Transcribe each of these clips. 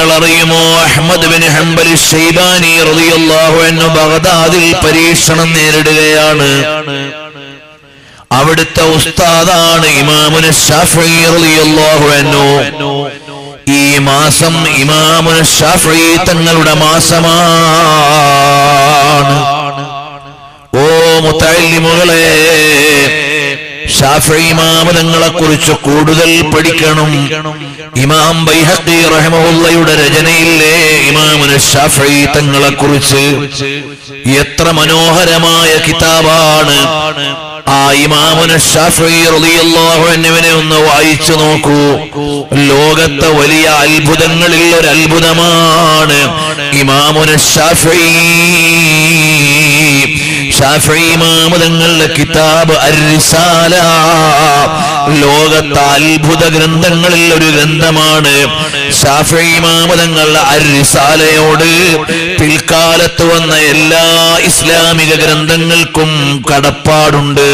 നിങ്ങൾ അറിയുമോ? Ahmad bin Hanbal ശൈബാനി റളിയല്ലാഹു അൻഹു ബഗ്ദാദിൽ പരീക്ഷണം നേരിടുകയാണ്. അവിടുത്തെ ഉസ്താദാണ് ഇമാമുന ശാഫിഈ റളിയല്ലാഹു അൻഹു. ഈ മാസം ഇമാമുന ശാഫിഈ തങ്ങളുടെ മാസമാണ്. ഓ മുതഅല്ലിമുകളെ, ശാഫിഈ ഇമാം തങ്ങളെ കുറിച്ച് കൂടുതൽ പഠിക്കണം. ഇമാം ബൈഹഖി റഹിമഹുല്ലാഹയുടെ രചനയിലെ ഇമാമുന ശാഫിഈ തങ്ങളെ കുറിച്ച് എത്ര മനോഹരമായ കിതാബാണ്. ആ ഇമാമുന ശാഫിഈ റളിയല്ലാഹു അൻഹുവിനെ ഒന്ന് വായിച്ചു നോക്കൂ. ലോകത്തെ വലിയ അത്ഭുതങ്ങളിൽ ഒരു അത്ഭുതമാണ് ഇമാമുന ശാഫിഈ. ശാഫിഈ ഇമാം തങ്ങളുടെ കിതാബ് അർ-റിസാല ലോകത്തെ അത്ഭുത ഗ്രന്ഥങ്ങളിൽ ഒരു ഗ്രന്ഥമാണ്. ശാഫിഈ ഇമാം തങ്ങളുടെ അർ-റിസാലയോട് പിൽക്കാലത്ത് വന്ന എല്ലാ ഇസ്ലാമിക ഗ്രന്ഥങ്ങൾക്കും കടപ്പാടുണ്ട്.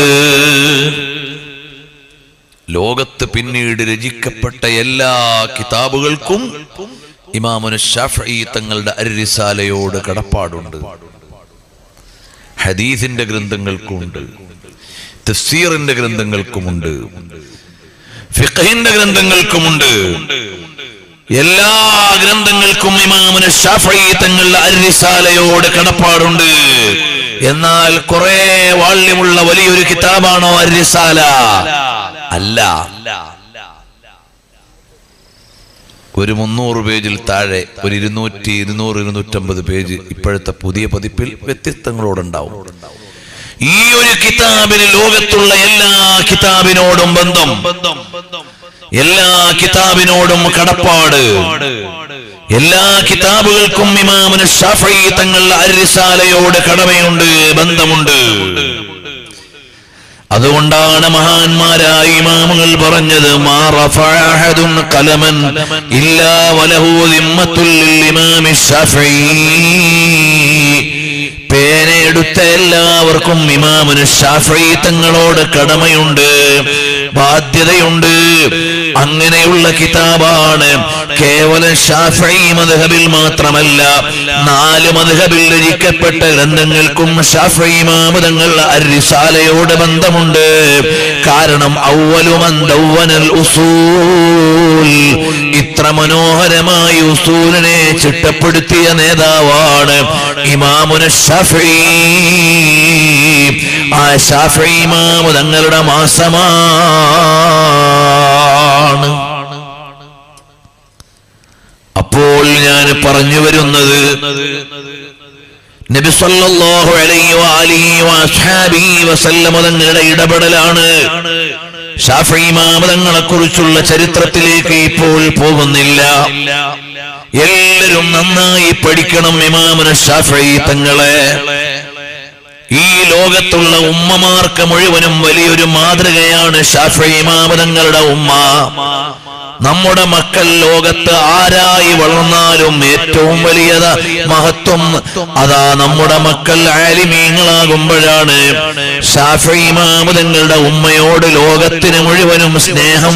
ലോകത്ത് പിന്നീട് രചിക്കപ്പെട്ട എല്ലാ കിതാബുകൾക്കും ഇമാമുന ശാഫിഈ തങ്ങളുടെ അർ-റിസാലയോട് കടപ്പാടുണ്ട്. ഹദീസിന്റെ ഗ്രന്ഥങ്ങൾക്കുമുണ്ട്, തഫ്സീറിന്റെ ഗ്രന്ഥങ്ങൾക്കുമുണ്ട്, ഫിഖ്ഹിന്റെ ഗ്രന്ഥങ്ങൾക്കുമുണ്ട്. എല്ലാ ഗ്രന്ഥങ്ങൾക്കും ഇമാമുന ശാഫിഈ തങ്ങളുടെ അർ-റിസാലയോട് കടപ്പാടുണ്ട്. എന്നാൽ കുറെ വാള്യമുള്ള വലിയൊരു കിതാബാണോ അർ-റിസാല? അല്ല. ഒരു 300 പേജിൽ താഴെ ഒരു 200-250 പേജ് ഇപ്പോഴത്തെ പുതിയ പതിപ്പിൽ വ്യത്യസ്തങ്ങളോടുണ്ടാവും. ഈ ഒരു കിതാബിന് ലോകത്തുള്ള എല്ലാ കിതാബിനോടും ബന്ധം, എല്ലാ കിതാബിനോടും കടപ്പാട്. എല്ലാ കിതാബുകൾക്കും ഇമാമുന ശാഫിഈ തങ്ങളുടെ അർ-റിസാലയോട് കടമയുണ്ട്, ബന്ധമുണ്ട്. അതുകൊണ്ടാണ് മഹാന്മാരായ ഇമാമുകൾ പറഞ്ഞത്, മാ റഫഅ അഹദുൻ ഖലമൻ ഇല്ലാ വലഹു ദിമ്മത്തുൽ ലിൽ ഇമാം ശാഫിഈ. പേനയെടുത്ത എല്ലാവർക്കും ഇമാമുന ശാഫിഈ തങ്ങളോട് കടമയുണ്ട്, ബാധ്യതയുണ്ട്. അങ്ങനെയുള്ള കിതാബാണ്. കേവലം ശാഫിഈ മദ്ഹബിൽ മാത്രമല്ല, 4 മദ്ഹബിൽ രചിക്കപ്പെട്ട ഗ്രന്ഥങ്ങൾക്കും ശാഫിഈ ഇമാം തങ്ങളുടെ അർ-റിസാലയോട് ബന്ധമുണ്ട്. കാരണം അവ്വലു മൻ ദവ്വനൽ ഉസൂൽ, ഇത്ര മനോഹരമായ ഉസൂലിനെ ചിട്ടപ്പെടുത്തിയ നേതാവാണ് ഇമാമുന ശാഫിഈ. ആ ശാഫിഈ ഇമാം തങ്ങളുടെ മാസമാണ്. അപ്പോൾ ഞാൻ പറഞ്ഞു വരുന്നത്, നബി സല്ലല്ലാഹു അലൈഹി വഅലിഹി വഅസ്ഹാബിഹി വസല്ലം തങ്ങളുടെ ഇടപെടലാണ്. ശാഫിഈ ഇമാം തങ്ങളെ കുറിച്ചുള്ള ചരിത്രത്തിലേക്ക് ഇപ്പോൾ പോകുന്നില്ല. എല്ലാവരും നന്നായി പഠിക്കണം ഇമാമുന ശാഫിഈ തങ്ങളെ. ഈ ലോകത്തുള്ള ഉമ്മമാർക്ക് മുഴുവനും വലിയൊരു മാതൃകയാണ് ശാഫിഈ ഇമാം തങ്ങളുടെ ഉമ്മ. നമ്മുടെ മക്കൾ ലോകത്ത് ആരായി വളർന്നാലും ഏറ്റവും വലിയ മഹത്വം അതാ നമ്മുടെ മക്കൾ ആലിമീങ്ങളാകുമ്പോഴാണ്. ശാഫിഈ ഇമാം തങ്ങളുടെ ഉമ്മയോട് ലോകത്തിന് മുഴുവനും സ്നേഹം.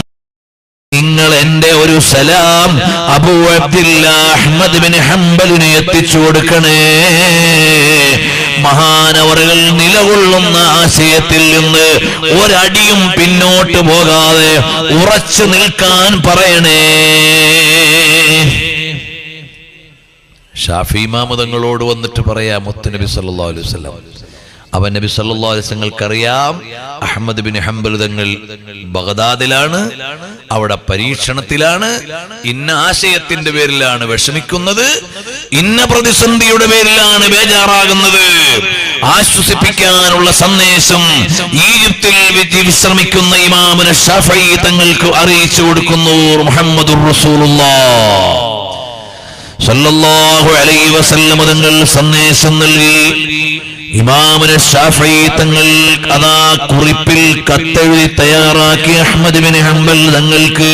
നിങ്ങൾ എന്റെ ഒരു സലാം അബൂ അബ്ദില്ലാ അഹ്മദ് ബിൻ ഹംബലിന് എത്തിച്ചു കൊടുക്കണേ. മഹാനവറുകൾ നിലകൊള്ളുന്ന ആശയത്തിൽ നിന്ന് ഒരടിയും പിന്നോട്ട് പോകാതെ ഉറച്ചു നിൽക്കാൻ പറയണേ. ശാഫിഈ ഇമാം തങ്ങളോട് വന്നിട്ട് പറയാം മുത്തുനബി സല്ലല്ലാഹു അലൈഹി വസല്ലം. അവൻ നബി സല്ലല്ലാഹു അലൈഹി വസല്ലങ്ങൾക്കറിയാം അഹ്മദ് ബിൻ ഹംബൽ തങ്ങൾ ബഗ്ദാദിലാണ്, അവിടെ പരീക്ഷണത്തിലാണ്, ഇന്ന ആശയത്തിന്റെ പേരിലാണ് വിഷമിക്കുന്നത്, ഇന്ന പ്രതിസന്ധിയുടെ പേരിലാണ് ബേജാറാകുന്നത്. ആശ്വസിപ്പിക്കാനുള്ള സന്ദേശം ഈജിപ്തിൽ വിശ്രമിക്കുന്ന ഇമാമുന ശാഫിഈ തങ്ങൾക്ക് അറിയിച്ചു കൊടുക്കുന്നു മുഹമ്മദുർ റസൂലുള്ളാഹ് സല്ലല്ലാഹു അലൈഹി വസല്ലം തങ്ങൾ സന്ദേശം നൽകി. ഇമാമുന ശാഫിഈ തങ്ങൾ അതാ കുറിപ്പിൽ കത്തെഴുതി തയ്യാറാക്കി അഹ്മദ് ബിൻ ഹംബൽ തങ്ങൾക്ക്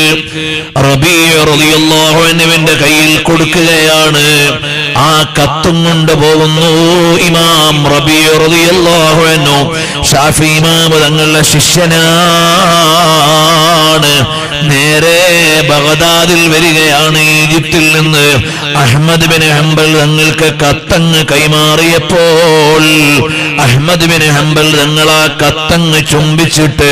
റബീഅ റളിയല്ലാഹു അൻഹുവിന്റെ കയ്യിൽ കൊടുക്കുകയാണ്. ആ കത്തും കൊണ്ട് പോകുന്നു ഇമാം റബീഅ റളിയല്ലാഹു അൻഹു. ശാഫിഈ ഇമാം തങ്ങളുടെ ശിഷ്യനാണ്. നേരെ ബഗ്ദാദിൽ വരികയാണ്. ഈജിപ്തിൽ നിന്ന് അഹ്മദ് ബിൻ ഹംബൽ തങ്ങൾക്ക് കത്തങ്ങ് കൈമാറിയപ്പോൾ അഹ്മദ് ബിൻ ഹംബൽ തങ്ങൾ ആ കത്തങ്ങ് ചുംബിച്ചിട്ട്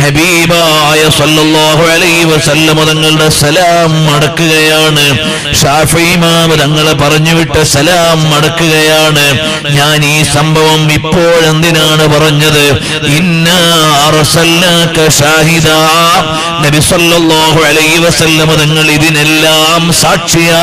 ഹബീബായ സല്ലല്ലാഹു അലൈഹി വസല്ലം തങ്ങളുടെ സലാം മടക്കുകയാണ്. ഷാഫി ഇമാം തങ്ങൾ പറഞ്ഞുവിട്ട സലാം മടക്കുകയാണ്. ഞാൻ ഈ സംഭവം ഇപ്പോഴെന്തിനാണ് പറഞ്ഞത്? ഇന്നാ അർസൽനാക ഷാഹിദാ, നബി സല്ലല്ലാഹു അലൈഹി വസല്ലം തങ്ങൾ ഇതിനെല്ലാം സാക്ഷിയാണ്.